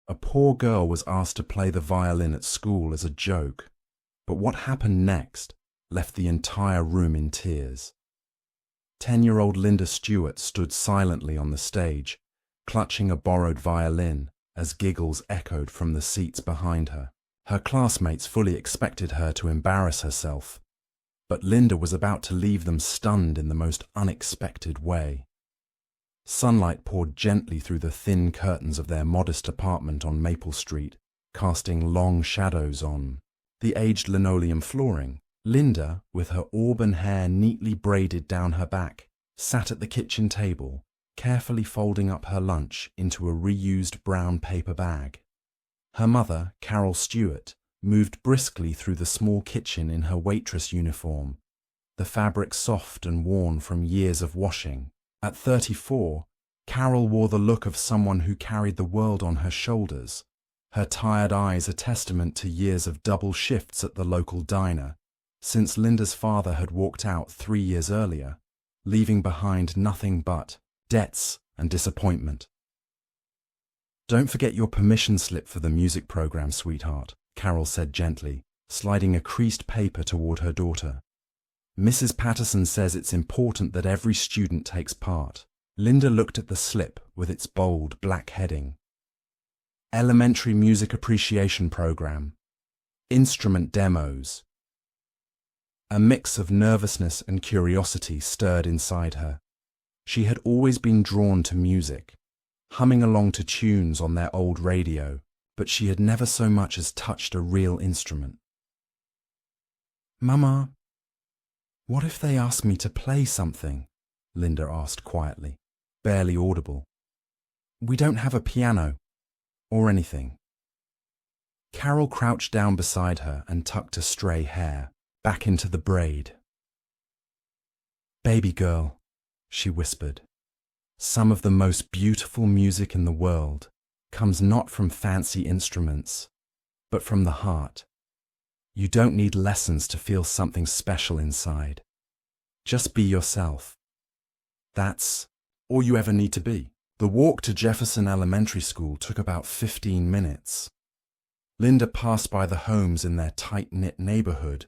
A poor girl was asked to play the violin at school as a joke, but what happened next left the entire room in tears. 10-year-old Linda Stewart stood silently on the stage, clutching a borrowed violin as giggles echoed from the seats behind her. Her classmates fully expected her to embarrass herself, but Linda was about to leave them stunned in the most unexpected way. Sunlight poured gently through the thin curtains of their modest apartment on Maple Street, casting long shadows on the aged linoleum flooring. Linda, with her auburn hair neatly braided down her back, sat at the kitchen table, carefully folding up her lunch into a reused brown paper bag. Her mother, Carol Stewart, moved briskly through the small kitchen in her waitress uniform, the fabric soft and worn from years of washing. At 34, Carol wore the look of someone who carried the world on her shoulders, her tired eyes a testament to years of double shifts at the local diner, since Linda's father had walked out 3 years earlier, leaving behind nothing but debts and disappointment. "Don't forget your permission slip for the music program, sweetheart," Carol said gently, sliding a creased paper toward her daughter. "Mrs. Patterson says it's important that every student takes part." Linda looked at the slip with its bold black heading. Elementary Music Appreciation Program. Instrument Demos. A mix of nervousness and curiosity stirred inside her. She had always been drawn to music, humming along to tunes on their old radio, but she had never so much as touched a real instrument. "Mama, what if they ask me to play something?" Linda asked quietly, barely audible. "We don't have a piano, or anything." Carol crouched down beside her and tucked a stray hair back into the braid. "Baby girl," she whispered, "some of the most beautiful music in the world comes not from fancy instruments, but from the heart. You don't need lessons to feel something special inside. Just be yourself. That's all you ever need to be." The walk to Jefferson Elementary School took about 15 minutes. Linda passed by the homes in their tight-knit neighborhood,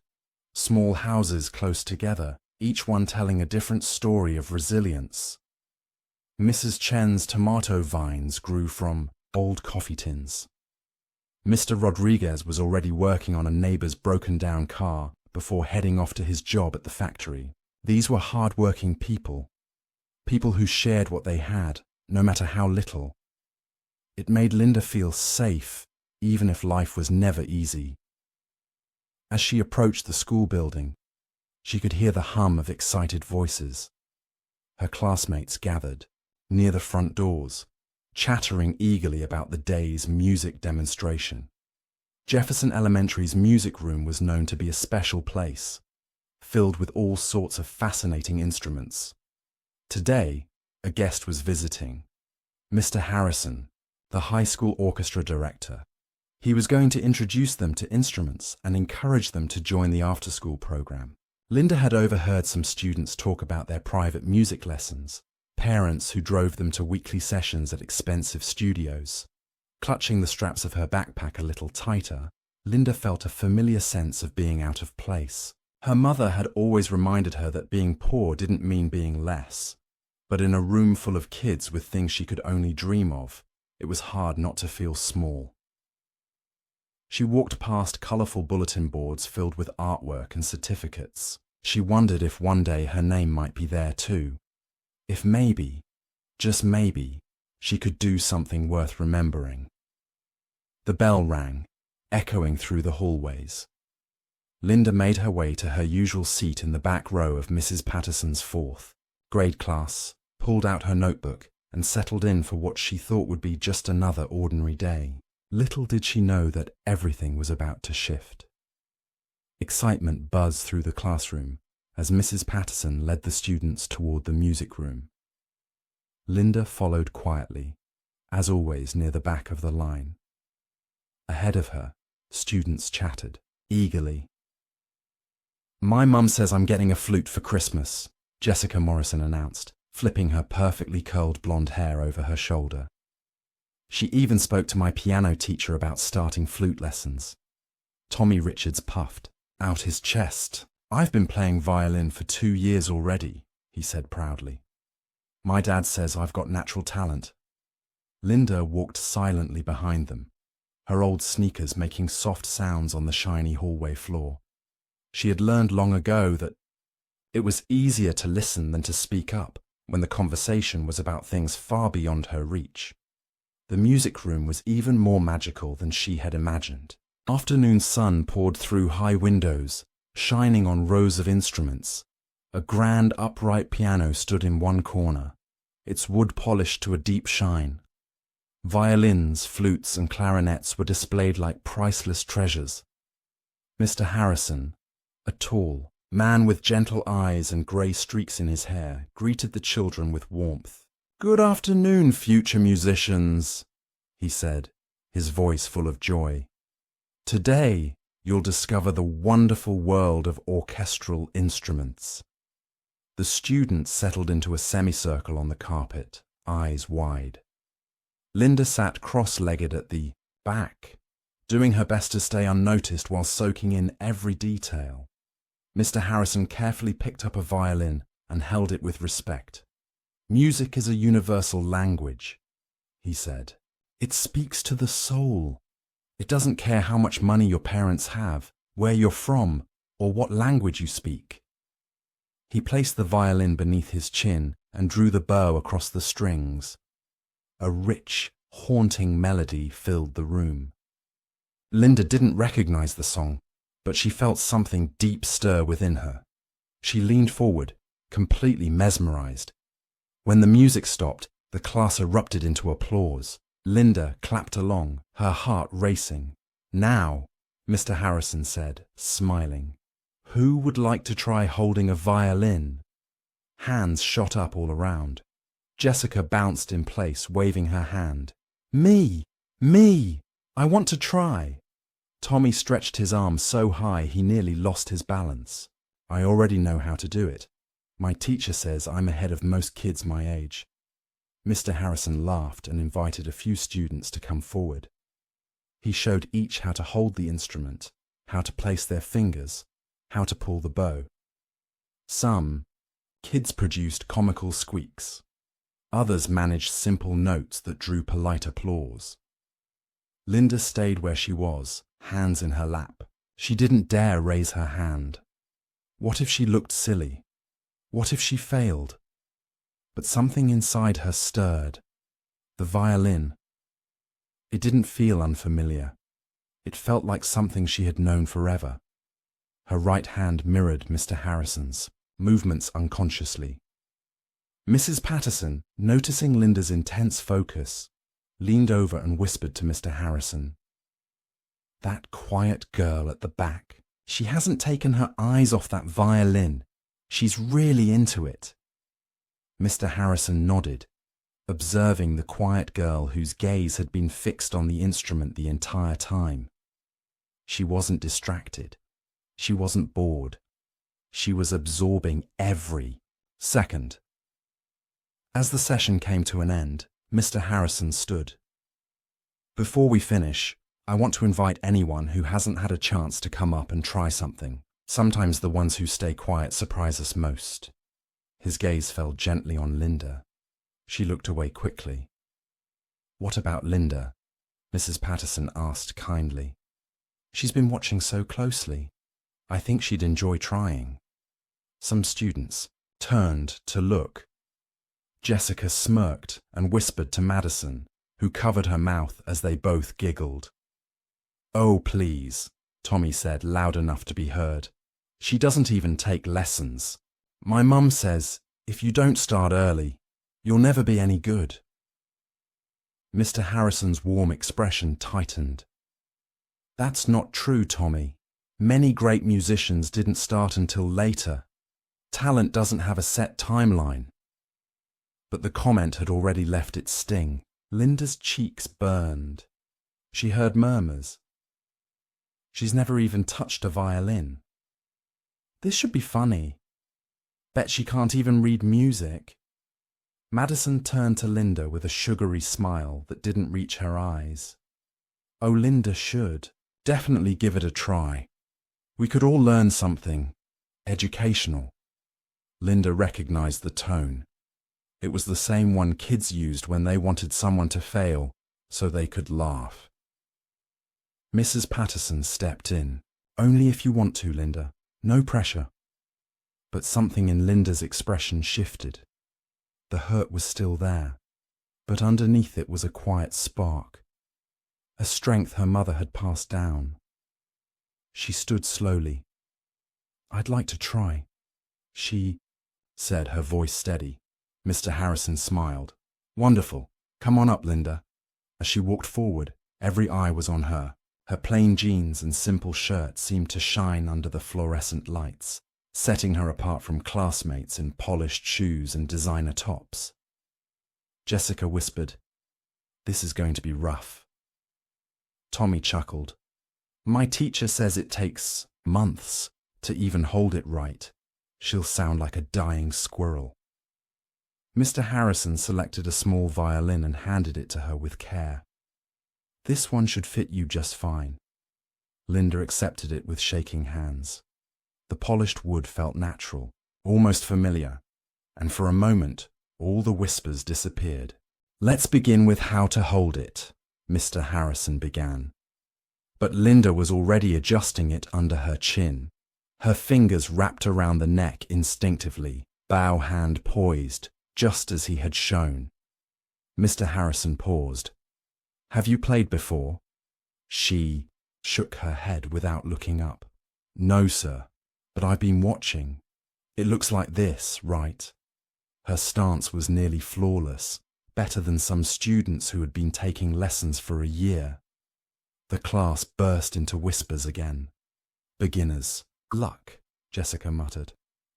small houses close together, each one telling a different story of resilience. Mrs. Chen's tomato vines grew from old coffee tins. Mr. Rodriguez was already working on a neighbor's broken-down car before heading off to his job at the factory. These were hard-working people who shared what they had, no matter how little. It made Linda feel safe, even if life was never easy. As she approached the school building, she could hear the hum of excited voices. Her classmates gathered near the front doors, chattering eagerly about the day's music demonstration. Jefferson Elementary's music room was known to be a special place, filled with all sorts of fascinating instruments. Today, a guest was visiting, Mr. Harrison, the high school orchestra director. He was going to introduce them to instruments and encourage them to join the after-school program. Linda had overheard some students talk about their private music lessons, parents who drove them to weekly sessions at expensive studios. Clutching the straps of her backpack a little tighter, Linda felt a familiar sense of being out of place. Her mother had always reminded her that being poor didn't mean being less. But in a room full of kids with things she could only dream of, it was hard not to feel small. She walked past colourful bulletin boards filled with artwork and certificates. She wondered if one day her name might be there too. If maybe, just maybe, she could do something worth remembering. The bell rang, echoing through the hallways. Linda made her way to her usual seat in the back row of Mrs. Patterson's fourth grade class, pulled out her notebook, and settled in for what she thought would be just another ordinary day. Little did she know that everything was about to shift. Excitement buzzed through the classroom as Mrs. Patterson led the students toward the music room. Linda followed quietly, as always near the back of the line. Ahead of her, students chattered, eagerly. "My mum says I'm getting a flute for Christmas," Jessica Morrison announced, flipping her perfectly curled blonde hair over her shoulder. She even spoke to my piano teacher about starting flute lessons. Tommy Richards puffed out his chest. I've been playing violin for 2 years already, he said proudly. My dad says I've got natural talent. Linda walked silently behind them, her old sneakers making soft sounds on the shiny hallway floor. She had learned long ago that it was easier to listen than to speak up when the conversation was about things far beyond her reach. The music room was even more magical than she had imagined. Afternoon sun poured through high windows, shining on rows of instruments. A grand upright piano stood in one corner, its wood polished to a deep shine. Violins, flutes, and clarinets were displayed like priceless treasures. Mr. Harrison, a tall man with gentle eyes and grey streaks in his hair, greeted the children with warmth. "Good afternoon, future musicians," he said, his voice full of joy. "Today, you'll discover the wonderful world of orchestral instruments." The students settled into a semicircle on the carpet, eyes wide. Linda sat cross-legged at the back, doing her best to stay unnoticed while soaking in every detail. Mr. Harrison carefully picked up a violin and held it with respect. "Music is a universal language," he said. "It speaks to the soul. It doesn't care how much money your parents have, where you're from, or what language you speak." He placed the violin beneath his chin and drew the bow across the strings. A rich, haunting melody filled the room. Linda didn't recognize the song, but she felt something deep stir within her. She leaned forward, completely mesmerized. When the music stopped, the class erupted into applause. Linda clapped along, her heart racing. "Now," Mr. Harrison said, smiling, "who would like to try holding a violin?" Hands shot up all around. Jessica bounced in place, waving her hand. "Me! Me! I want to try!" Tommy stretched his arm so high he nearly lost his balance. "I already know how to do it. My teacher says I'm ahead of most kids my age." Mr. Harrison laughed and invited a few students to come forward. He showed each how to hold the instrument, how to place their fingers, how to pull the bow. Some kids produced comical squeaks. Others managed simple notes that drew polite applause. Linda stayed where she was, hands in her lap. She didn't dare raise her hand. What if she looked silly? What if she failed? But something inside her stirred. The violin. It didn't feel unfamiliar. It felt like something she had known forever. Her right hand mirrored Mr. Harrison's, movements unconsciously. Mrs. Patterson, noticing Linda's intense focus, leaned over and whispered to Mr. Harrison, "That quiet girl at the back, she hasn't taken her eyes off that violin. She's really into it." Mr. Harrison nodded, observing the quiet girl whose gaze had been fixed on the instrument the entire time. She wasn't distracted. She wasn't bored. She was absorbing every second. As the session came to an end, Mr. Harrison stood. "Before we finish, I want to invite anyone who hasn't had a chance to come up and try something. Sometimes the ones who stay quiet surprise us most." His gaze fell gently on Linda. She looked away quickly. "What about Linda?" Mrs. Patterson asked kindly. "She's been watching so closely. I think she'd enjoy trying." Some students turned to look. Jessica smirked and whispered to Madison, who covered her mouth as they both giggled. "Oh, please," Tommy said loud enough to be heard. "She doesn't even take lessons. My mum says, if you don't start early, you'll never be any good." Mr. Harrison's warm expression tightened. "That's not true, Tommy. Many great musicians didn't start until later. Talent doesn't have a set timeline." But the comment had already left its sting. Linda's cheeks burned. She heard murmurs. "She's never even touched a violin. This should be funny. Bet she can't even read music." Madison turned to Linda with a sugary smile that didn't reach her eyes. Oh, Linda should definitely give it a try. We could all learn something educational. Linda recognized the tone. It was the same one kids used when they wanted someone to fail so they could laugh. Mrs. Patterson stepped in. Only if you want to, Linda. No pressure. But something in Linda's expression shifted. The hurt was still there, but underneath it was a quiet spark, a strength her mother had passed down. She stood slowly. I'd like to try, she said, her voice steady. Mr. Harrison smiled. Wonderful. Come on up, Linda. As she walked forward, every eye was on her. Her plain jeans and simple shirt seemed to shine under the fluorescent lights, setting her apart from classmates in polished shoes and designer tops. Jessica whispered, "This is going to be rough." Tommy chuckled. "My teacher says it takes months to even hold it right. She'll sound like a dying squirrel." Mr. Harrison selected a small violin and handed it to her with care. "This one should fit you just fine." Linda accepted it with shaking hands. The polished wood felt natural, almost familiar, and for a moment, all the whispers disappeared. "Let's begin with how to hold it," Mr. Harrison began. But Linda was already adjusting it under her chin. Her fingers wrapped around the neck instinctively, bow hand poised, just as he had shown. Mr. Harrison paused. "Have you played before?" She shook her head without looking up. "No, sir, but I've been watching. It looks like this, right?" Her stance was nearly flawless, better than some students who had been taking lessons for a year. The class burst into whispers again. "Beginners. Luck," Jessica muttered.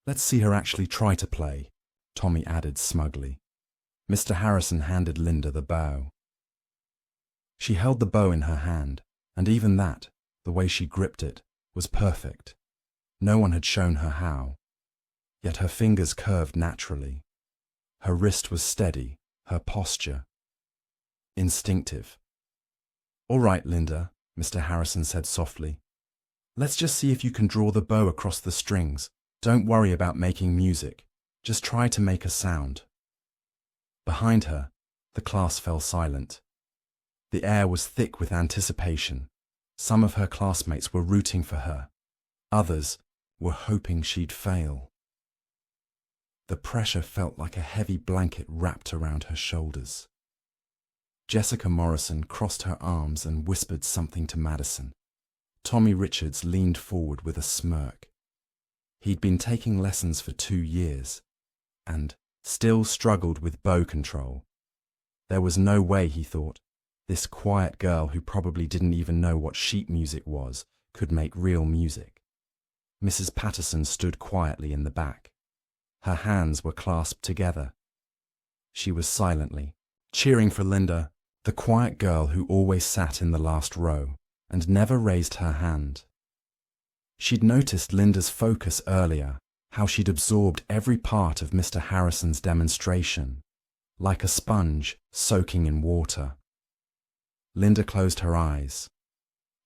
"Let's see her actually try to play," Tommy added smugly. Mr. Harrison handed Linda the bow. She held the bow in her hand, and even that, the way she gripped it, was perfect. No one had shown her how. Yet her fingers curved naturally. Her wrist was steady, her posture instinctive. "All right, Linda," Mr. Harrison said softly. "Let's just see if you can draw the bow across the strings. Don't worry about making music. Just try to make a sound." Behind her, the class fell silent. The air was thick with anticipation. Some of her classmates were rooting for her. Others were hoping she'd fail. The pressure felt like a heavy blanket wrapped around her shoulders. Jessica Morrison crossed her arms and whispered something to Madison. Tommy Richards leaned forward with a smirk. He'd been taking lessons for 2 years, and still struggled with bow control. There was no way, he thought, this quiet girl who probably didn't even know what sheet music was could make real music. Mrs. Patterson stood quietly in the back. Her hands were clasped together. She was silently cheering for Linda, the quiet girl who always sat in the last row and never raised her hand. She'd noticed Linda's focus earlier, how she'd absorbed every part of Mr. Harrison's demonstration, like a sponge soaking in water. Linda closed her eyes,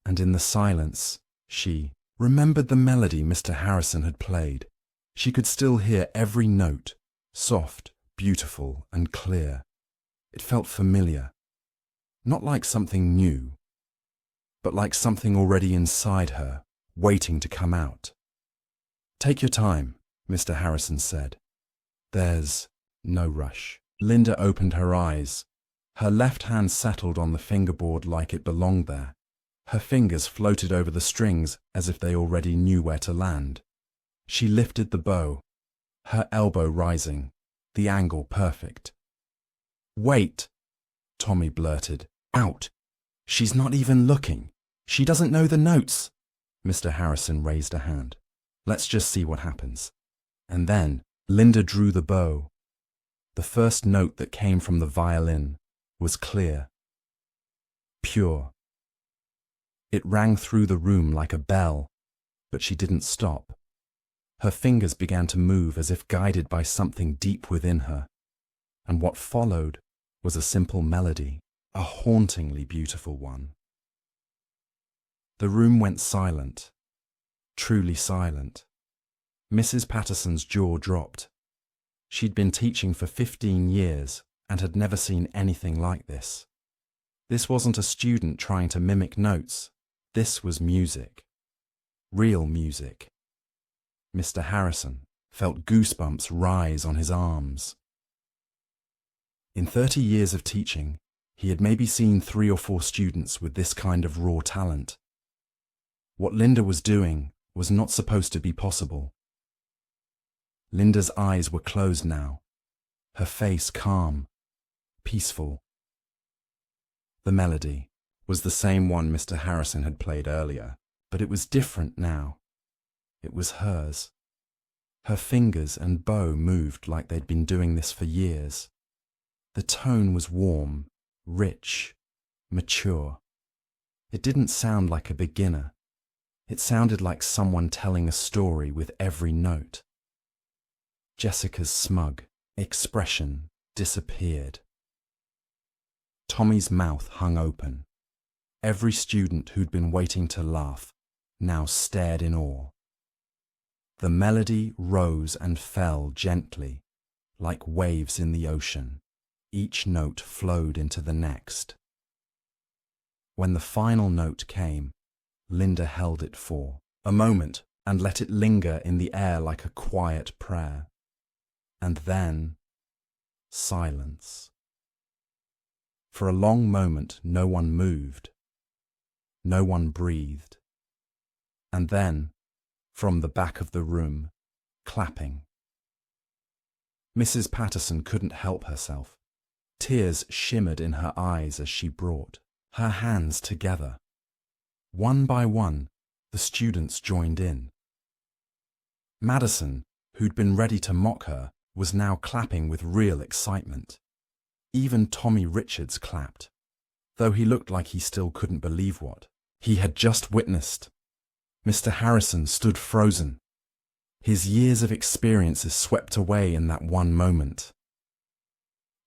and in the silence, she remembered the melody Mr. Harrison had played. She could still hear every note, soft, beautiful, and clear. It felt familiar, not like something new, but like something already inside her, waiting to come out. "Take your time," Mr. Harrison said. "There's no rush." Linda opened her eyes. Her left hand settled on the fingerboard like it belonged there. Her fingers floated over the strings as if they already knew where to land. She lifted the bow, her elbow rising, the angle perfect. "Wait," Tommy blurted. "Out! She's not even looking. She doesn't know the notes." Mr. Harrison raised a hand. "Let's just see what happens." And then Linda drew the bow. The first note that came from the violin was clear, pure. It rang through the room like a bell, but she didn't stop. Her fingers began to move as if guided by something deep within her. And what followed was a simple melody, a hauntingly beautiful one. The room went silent, truly silent. Mrs. Patterson's jaw dropped. She'd been teaching for 15 years and had never seen anything like this. This wasn't a student trying to mimic notes. This was music. Real music. Mr. Harrison felt goosebumps rise on his arms. In 30 years of teaching, he had maybe seen 3 or 4 students with this kind of raw talent. What Linda was doing was not supposed to be possible. Linda's eyes were closed now, her face calm, peaceful. The melody was the same one Mr. Harrison had played earlier, but it was different now. It was hers. Her fingers and bow moved like they'd been doing this for years. The tone was warm, rich, mature. It didn't sound like a beginner. It sounded like someone telling a story with every note. Jessica's smug expression disappeared. Tommy's mouth hung open. Every student who'd been waiting to laugh now stared in awe. The melody rose and fell gently, like waves in the ocean. Each note flowed into the next. When the final note came, Linda held it for a moment and let it linger in the air like a quiet prayer. And then, silence. For a long moment, no one moved. No one breathed. And then, from the back of the room, clapping. Mrs. Patterson couldn't help herself. Tears shimmered in her eyes as she brought her hands together. One by one, the students joined in. Madison, who'd been ready to mock her, was now clapping with real excitement. Even Tommy Richards clapped, though he looked like he still couldn't believe what he had just witnessed. Mr. Harrison stood frozen. His years of experiences swept away in that one moment.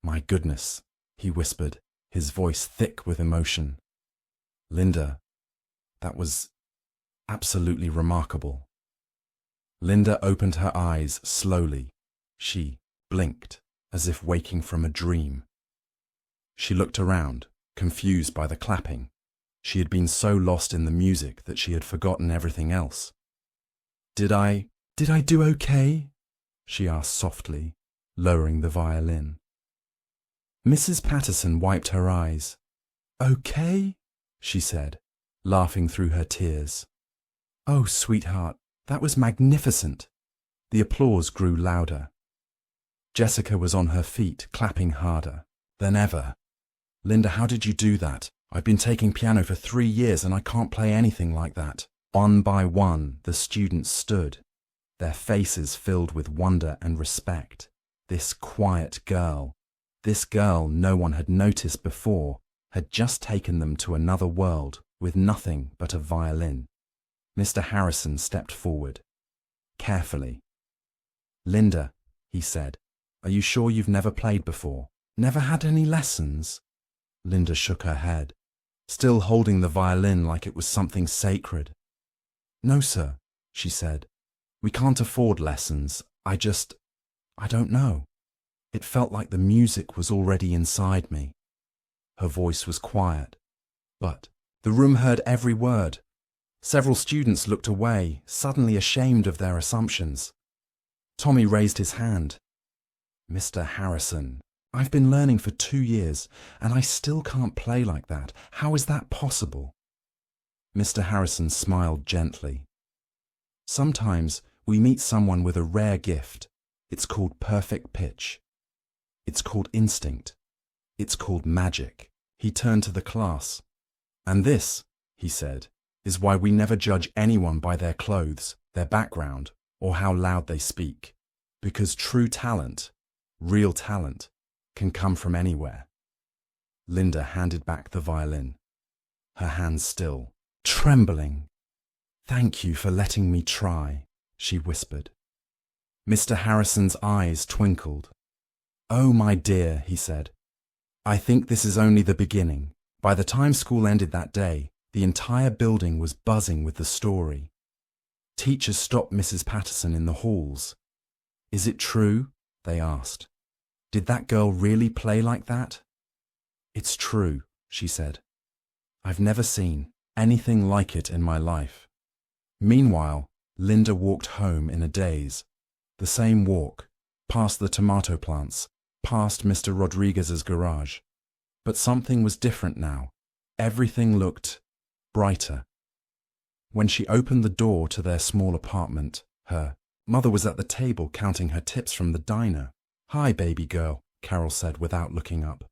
"My goodness," he whispered, his voice thick with emotion. "Linda, that was absolutely remarkable." Linda opened her eyes slowly. She blinked, as if waking from a dream. She looked around, confused by the clapping. She had been so lost in the music that she had forgotten everything else. Did I do okay?" she asked softly, lowering the violin. Mrs. Patterson wiped her eyes. "Okay?" she said, laughing through her tears. "Oh, sweetheart, that was magnificent." The applause grew louder. Jessica was on her feet, clapping harder than ever. "Linda, how did you do that? I've been taking piano for 3 years and I can't play anything like that." One by one, the students stood, their faces filled with wonder and respect. This quiet girl, this girl no one had noticed before, had just taken them to another world with nothing but a violin. Mr. Harrison stepped forward, carefully. "Linda," he said, "are you sure you've never played before? Never had any lessons?" Linda shook her head, still holding the violin like it was something sacred. "No, sir," she said. "We can't afford lessons. I don't know." It felt like the music was already inside me. Her voice was quiet, but the room heard every word. Several students looked away, suddenly ashamed of their assumptions. Tommy raised his hand. "Mr. Harrison, I've been learning for 2 years, and I still can't play like that. How is that possible?" Mr. Harrison smiled gently. "Sometimes we meet someone with a rare gift. It's called perfect pitch. It's called instinct. It's called magic." He turned to the class. "And this," he said, "is why we never judge anyone by their clothes, their background, or how loud they speak. Because true talent, real talent, can come from anywhere." Linda handed back the violin, her hands still, trembling. "Thank you for letting me try," she whispered. Mr. Harrison's eyes twinkled. "Oh, my dear," he said. "I think this is only the beginning." By the time school ended that day, the entire building was buzzing with the story. Teachers stopped Mrs. Patterson in the halls. "Is it true?" they asked. "Did that girl really play like that?" "It's true," she said. "I've never seen anything like it in my life." Meanwhile, Linda walked home in a daze. The same walk, past the tomato plants, past Mr. Rodriguez's garage. But something was different now. Everything looked brighter. When she opened the door to their small apartment, her mother was at the table counting her tips from the diner. "Hi, baby girl," Carol said without looking up.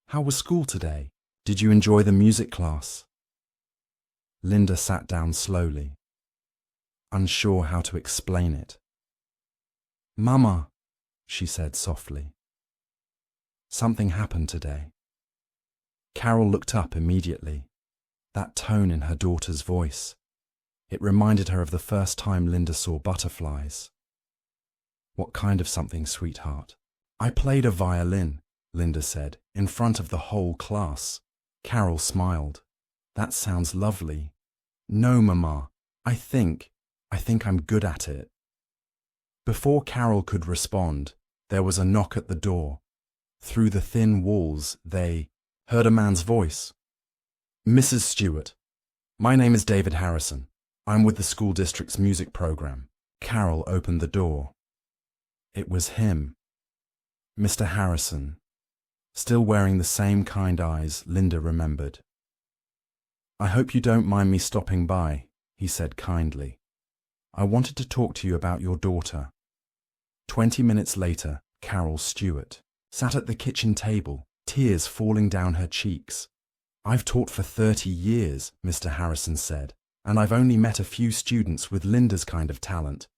"How was school today? Did you enjoy the music class?" Linda sat down slowly, unsure how to explain it. "Mama," she said softly. "Something happened today." Carol looked up immediately. That tone in her daughter's voice. It reminded her of the first time Linda saw butterflies. "What kind of something, sweetheart?" "I played a violin," Linda said, "in front of the whole class." Carol smiled. "That sounds lovely." "No, Mama, I think I'm good at it." Before Carol could respond, there was a knock at the door. Through the thin walls, they heard a man's voice. "Mrs. Stewart, my name is David Harrison. I'm with the school district's music program." Carol opened the door. It was him. Mr. Harrison, still wearing the same kind eyes Linda remembered. "I hope you don't mind me stopping by," he said kindly. "I wanted to talk to you about your daughter." 20 minutes later, Carol Stewart sat at the kitchen table, tears falling down her cheeks. "I've taught for 30 years, Mr. Harrison said, and I've only met a few students with Linda's kind of talent.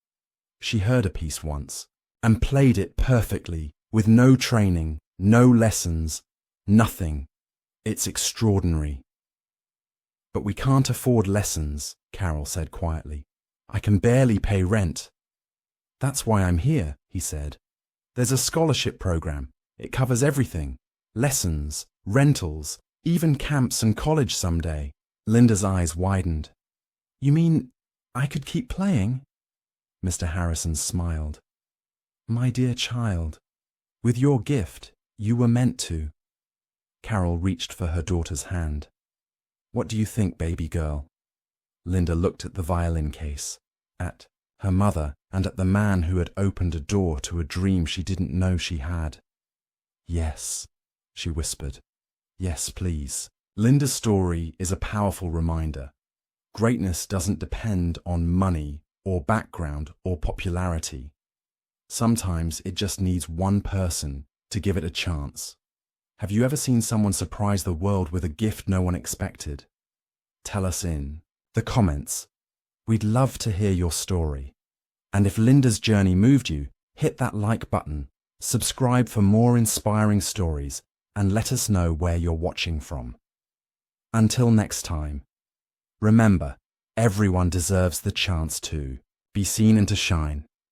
She heard a piece once and played it perfectly, with no training, no lessons, nothing. It's extraordinary." "But we can't afford lessons," Carol said quietly. "I can barely pay rent." "That's why I'm here," he said. "There's a scholarship program. It covers everything. Lessons, rentals, even camps and college someday." Linda's eyes widened. "You mean I could keep playing?" Mr. Harrison smiled. "My dear child, with your gift, you were meant to." Carol reached for her daughter's hand. "What do you think, baby girl?" Linda looked at the violin case, at her mother, and at the man who had opened a door to a dream she didn't know she had. "Yes," she whispered. "Yes, please." Linda's story is a powerful reminder. Greatness doesn't depend on money or background or popularity. Sometimes it just needs one person to give it a chance. Have you ever seen someone surprise the world with a gift no one expected? Tell us in the comments. We'd love to hear your story. And if Linda's journey moved you, hit that like button, subscribe for more inspiring stories, and let us know where you're watching from. Until next time, remember, everyone deserves the chance to be seen and to shine.